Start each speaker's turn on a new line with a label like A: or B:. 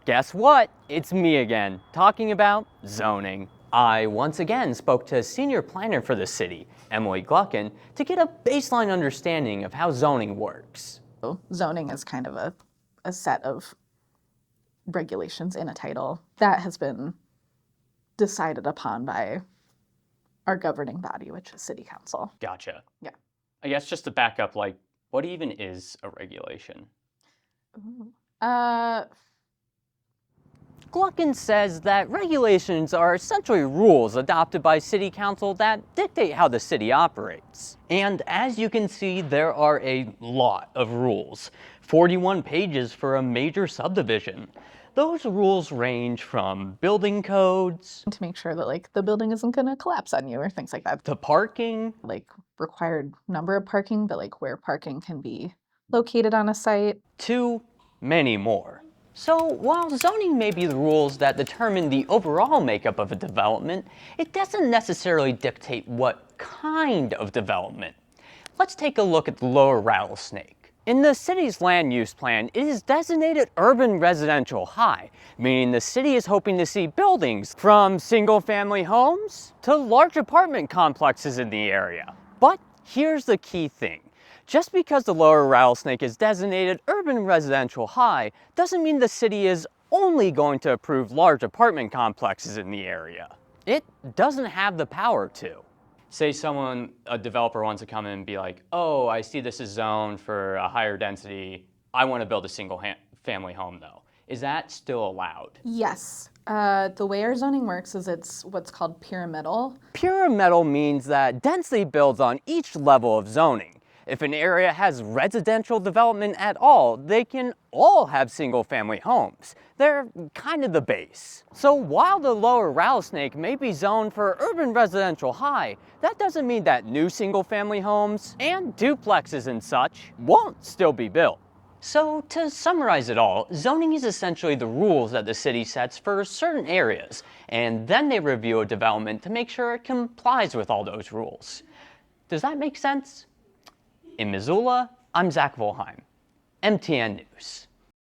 A: Guess what? It's me again, talking about zoning. I once again spoke to senior planner for the city, Emily Gluckin, to get a baseline understanding of how zoning works.
B: Zoning is kind of a set of regulations in a title that has been decided upon by our governing body, which is City Council.
A: Gotcha.
B: Yeah.
A: I guess just to back up, like, what even is a regulation? Gluckin says that regulations are essentially rules adopted by City Council that dictate how the city operates. And as you can see, there are a lot of rules. 41 pages for a major subdivision. Those rules range from building codes
B: To make sure that like the building isn't going to collapse on you or things like that.
A: to parking,
B: Like required number of parking, but like where parking can be located on a site.
A: to many more. So while zoning may be the rules that determine the overall makeup of a development, it doesn't necessarily dictate what kind of development. Let's take a look at the Lower Rattlesnake. In the city's land use plan, it is designated urban residential high, meaning the city is hoping to see buildings from single-family homes to large apartment complexes in the area. But here's the key thing. Just because the Lower Rattlesnake is designated urban residential high doesn't mean the city is only going to approve large apartment complexes in the area. It doesn't have the power to. Say a developer wants to come in and be like, oh, I see this is zoned for a higher density. I want to build a single family home though. Is that still allowed?
B: Yes. The way our zoning works is it's what's called pyramidal.
A: Pyramidal means that density builds on each level of zoning. If an area has residential development at all, they can all have single-family homes. They're kind of the base. So while the Lower Rattlesnake may be zoned for urban residential high, that doesn't mean that new single-family homes and duplexes and such won't still be built. So to summarize it all, zoning is essentially the rules that the city sets for certain areas, and then they review a development to make sure it complies with all those rules. Does that make sense? In Missoula, I'm Zach Volheim, MTN News.